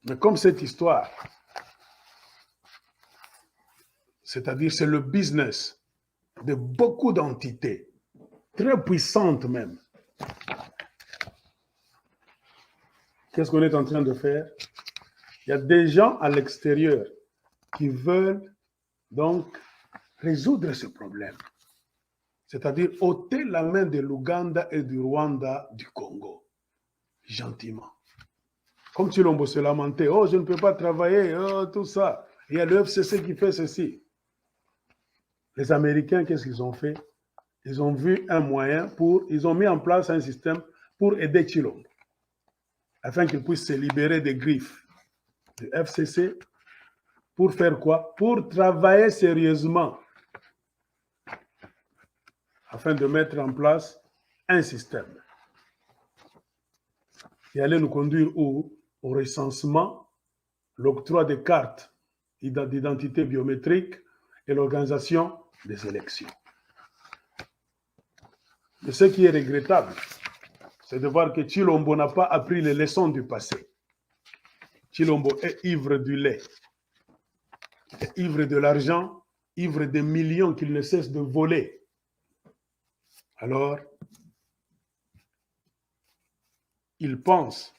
Mais comme cette histoire, c'est-à-dire c'est le business de beaucoup d'entités, très puissantes même. Qu'est-ce qu'on est en train de faire? Il y a des gens à l'extérieur qui veulent donc résoudre ce problème. C'est-à-dire ôter la main de l'Ouganda et du Rwanda du Congo, gentiment. Comme Chilombo se lamentait, oh, je ne peux pas travailler, oh, tout ça. Il y a le FCC qui fait ceci. Les Américains, qu'est-ce qu'ils ont fait? Ils ont vu un moyen ils ont mis en place un système pour aider Chilombo, afin qu'il puisse se libérer des griffes du FCC. Pour faire quoi? Pour travailler sérieusement, afin de mettre en place un système qui allait nous conduire au recensement, l'octroi des cartes d'identité biométrique et l'organisation des élections. Mais ce qui est regrettable, c'est de voir que Chilombo n'a pas appris les leçons du passé. Chilombo est ivre du lait, est ivre de l'argent, ivre des millions qu'il ne cesse de voler. Alors, il pense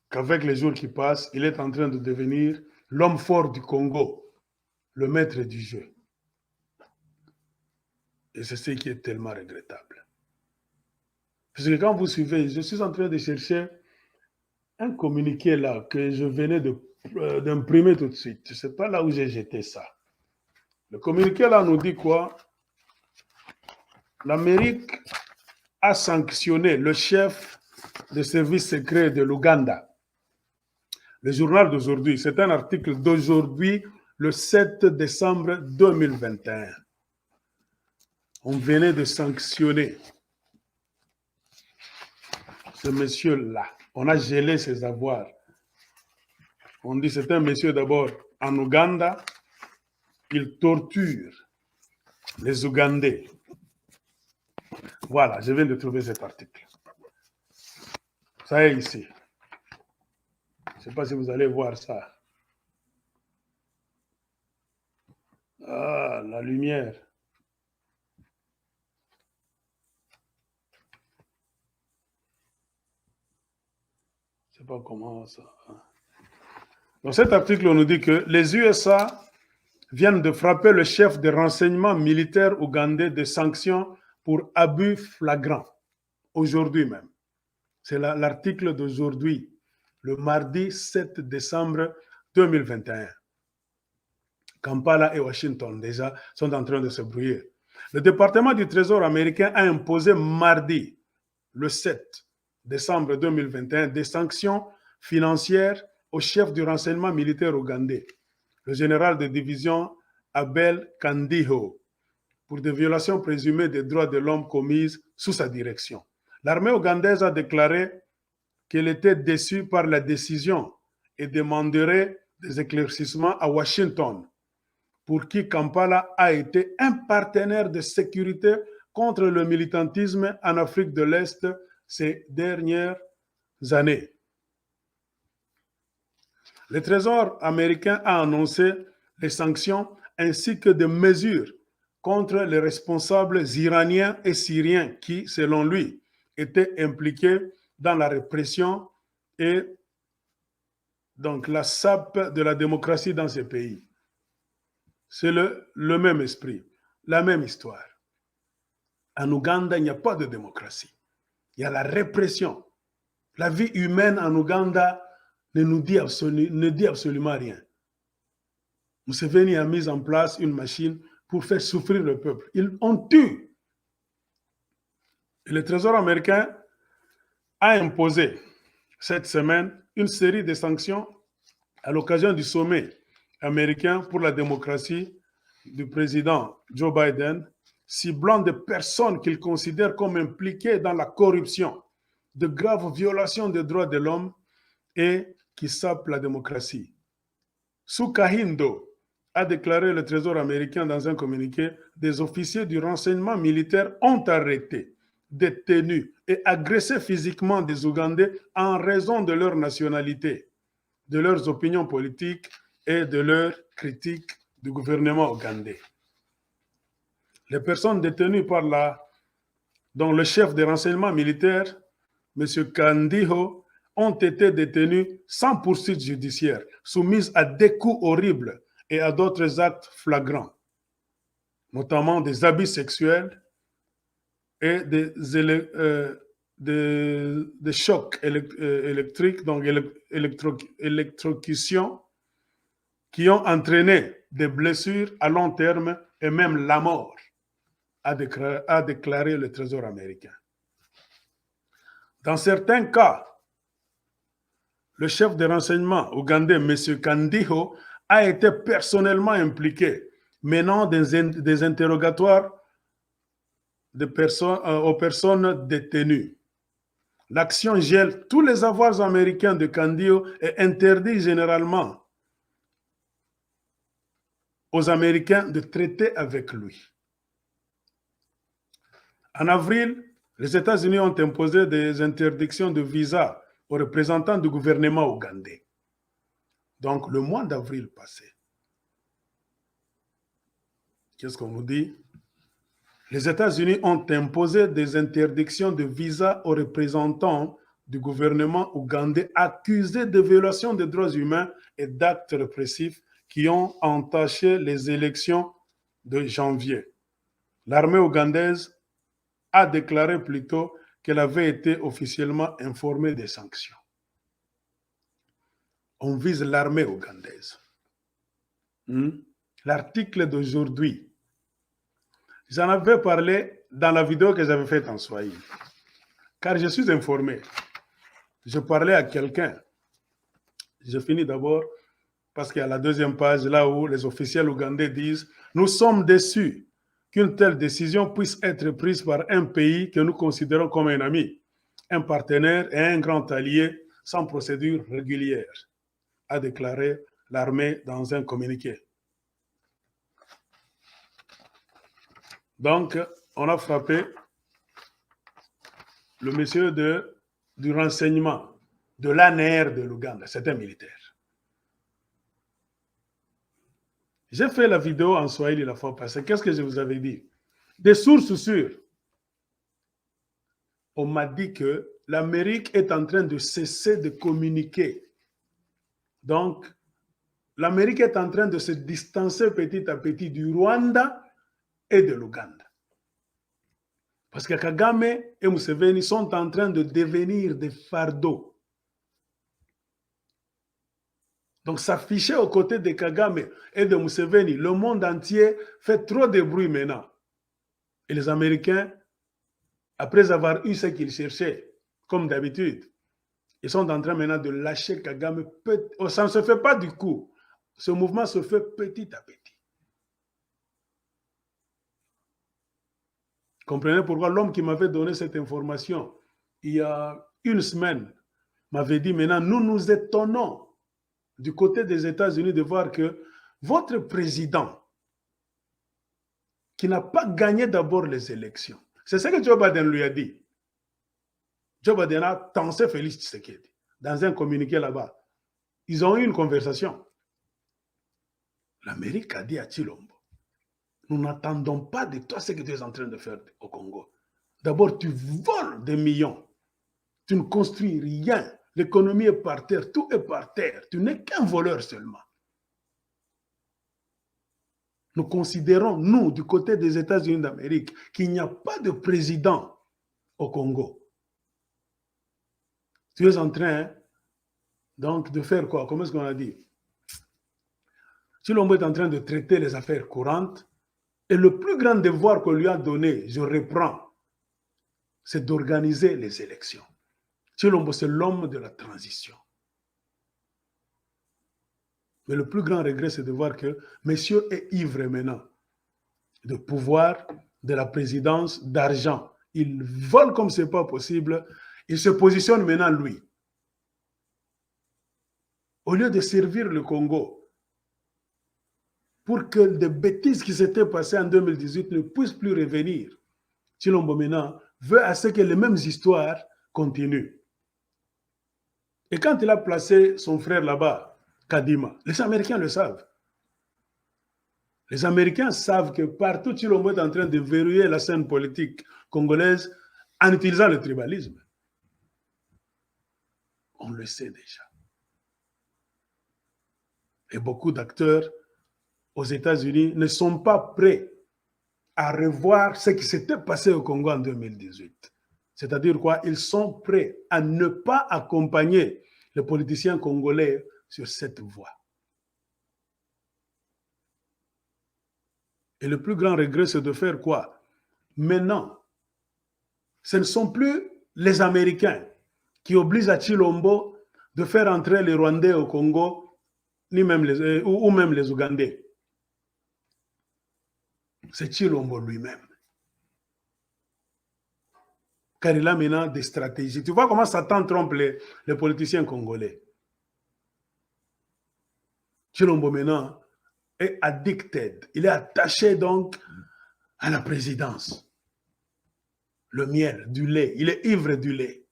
qu'avec les jours qui passent, il est en train de devenir l'homme fort du Congo, le maître du jeu. Et c'est ce qui est tellement regrettable. Parce que quand vous suivez, je suis en train de chercher un communiqué là que je venais d'imprimer tout de suite. Je ne sais pas là où j'ai jeté ça. Le communiqué là nous dit quoi? L'Amérique a sanctionné le chef des services secrets de l'Ouganda. Le journal d'aujourd'hui, c'est un article d'aujourd'hui, le 7 décembre 2021. On venait de sanctionner ce monsieur-là. On a gelé ses avoirs. On dit c'est un monsieur d'abord en Ouganda, il torture les Ougandais. Voilà, je viens de trouver cet article. Ça est ici. Je ne sais pas si vous allez voir ça. Ah, la lumière. Je ne sais pas comment ça. Dans cet article, on nous dit que les USA viennent de frapper le chef de renseignement militaire ougandais de sanctions pour abus flagrants. Aujourd'hui même. C'est l'article d'aujourd'hui, le mardi 7 décembre 2021. Kampala et Washington, déjà, sont en train de se brouiller. Le département du Trésor américain a imposé mardi, le 7 décembre 2021, des sanctions financières au chef du renseignement militaire ougandais, le général de division Abel Kandiho, pour des violations présumées des droits de l'homme commises sous sa direction. L'armée ougandaise a déclaré qu'elle était déçue par la décision et demanderait des éclaircissements à Washington, pour qui Kampala a été un partenaire de sécurité contre le militantisme en Afrique de l'Est ces dernières années. Le Trésor américain a annoncé les sanctions ainsi que des mesures contre les responsables iraniens et syriens qui, selon lui, étaient impliqués dans la répression et donc la sape de la démocratie dans ces pays. C'est le même esprit, la même histoire. En Ouganda, il n'y a pas de démocratie. Il y a la répression. La vie humaine en Ouganda ne dit absolument rien. Museveni a mis en place une machine pour faire souffrir le peuple. On tue. Et le Trésor américain a imposé cette semaine une série de sanctions à l'occasion du sommet américain pour la démocratie du président Joe Biden, ciblant des personnes qu'il considère comme impliquées dans la corruption, de graves violations des droits de l'homme et qui sapent la démocratie. Sukahindo a déclaré le Trésor américain dans un communiqué, des officiers du renseignement militaire ont arrêté, détenu et agressé physiquement des Ougandais en raison de leur nationalité. de leurs opinions politiques et de leurs critiques du gouvernement ougandais. Les personnes détenues par dont le chef des renseignements militaires, M. Kandiho, ont été détenues sans poursuite judiciaire, soumises à des coups horribles et à d'autres actes flagrants, notamment des abus sexuels et des chocs électriques, donc électrocution, qui ont entraîné des blessures à long terme et même la mort, a déclaré le Trésor américain. Dans certains cas, le chef de renseignement ougandais, M. Kandiho, a été personnellement impliqué, menant des interrogatoires aux personnes détenues. L'action gèle tous les avoirs américains de Kandiho et interdit généralement aux Américains de traiter avec lui. En avril, les États-Unis ont imposé des interdictions de visa aux représentants du gouvernement ougandais. Donc, le mois d'avril passé, qu'est-ce qu'on nous dit? Les États-Unis ont imposé des interdictions de visa aux représentants du gouvernement ougandais accusés de violation des droits humains et d'actes répressifs qui ont entaché les élections de janvier. L'armée ougandaise a déclaré plus tôt qu'elle avait été officiellement informée des sanctions. On vise l'armée ougandaise. L'article d'aujourd'hui, j'en avais parlé dans la vidéo que j'avais faite en Swahili, car je suis informé. Je parlais à quelqu'un. Je finis d'abord parce qu'il y a la deuxième page là où les officiels ougandais disent « Nous sommes déçus qu'une telle décision puisse être prise par un pays que nous considérons comme un ami, un partenaire et un grand allié sans procédure régulière », a déclaré l'armée dans un communiqué. Donc, on a frappé le monsieur du renseignement de l'ANR de l'Ouganda. C'est un militaire. J'ai fait la vidéo en Swahili la fois passée. Qu'est-ce que je vous avais dit? Des sources sûres. On m'a dit que l'Amérique est en train de cesser de communiquer. Donc, l'Amérique est en train de se distancer petit à petit du Rwanda et de l'Ouganda. Parce que Kagame et Museveni sont en train de devenir des fardeaux. Donc, s'afficher aux côtés de Kagame et de Museveni, le monde entier fait trop de bruit maintenant. Et les Américains, après avoir eu ce qu'ils cherchaient, comme d'habitude, ils sont en train maintenant de lâcher Kagame. Ça ne se fait pas du coup. Ce mouvement se fait petit à petit. Comprenez pourquoi l'homme qui m'avait donné cette information il y a une semaine m'avait dit maintenant, nous nous étonnons du côté des États-Unis de voir que votre président, qui n'a pas gagné d'abord les élections, c'est ce que Joe Biden lui a dit. Joe Biden a tensé Félix Tshisekedi dans un communiqué là-bas. Ils ont eu une conversation. L'Amérique a dit à Tshilombo, nous n'attendons pas de toi ce que tu es en train de faire au Congo. D'abord, tu voles des millions. Tu ne construis rien. L'économie est par terre. Tout est par terre. Tu n'es qu'un voleur seulement. Nous considérons, nous, du côté des États-Unis d'Amérique, qu'il n'y a pas de président au Congo. Tu es en train, donc, de faire quoi? Comment est-ce qu'on a dit? Tshilombo est en train de traiter les affaires courantes. Et le plus grand devoir qu'on lui a donné, je reprends, c'est d'organiser les élections. Tshilombo, c'est l'homme de la transition. Mais le plus grand regret, c'est de voir que monsieur est ivre maintenant de pouvoir, de la présidence, d'argent. Il vole comme ce n'est pas possible. Il se positionne maintenant, lui. Au lieu de servir le Congo, pour que des bêtises qui s'étaient passées en 2018 ne puissent plus revenir, Tshilombo maintenant veut à ce que les mêmes histoires continuent. Et quand il a placé son frère là-bas, Kadima. Les Américains le savent. Les Américains savent que partout, Chilombo est en train de verrouiller la scène politique congolaise en utilisant le tribalisme. On le sait déjà. Et beaucoup d'acteurs aux États-Unis ne sont pas prêts à revoir ce qui s'était passé au Congo en 2018. C'est-à-dire quoi? Ils sont prêts à ne pas accompagner les politiciens congolais sur cette voie. Et le plus grand regret, c'est de faire quoi? Maintenant, ce ne sont plus les Américains qui obligent à Chilombo de faire entrer les Rwandais au Congo, ni même ou même les Ougandais. C'est Chilombo lui-même. Car il a maintenant des stratégies. Tu vois comment Satan trompe les politiciens congolais. Chilombo maintenant est addicted. Il est attaché donc à la présidence. Le miel, du lait. Il est ivre du lait.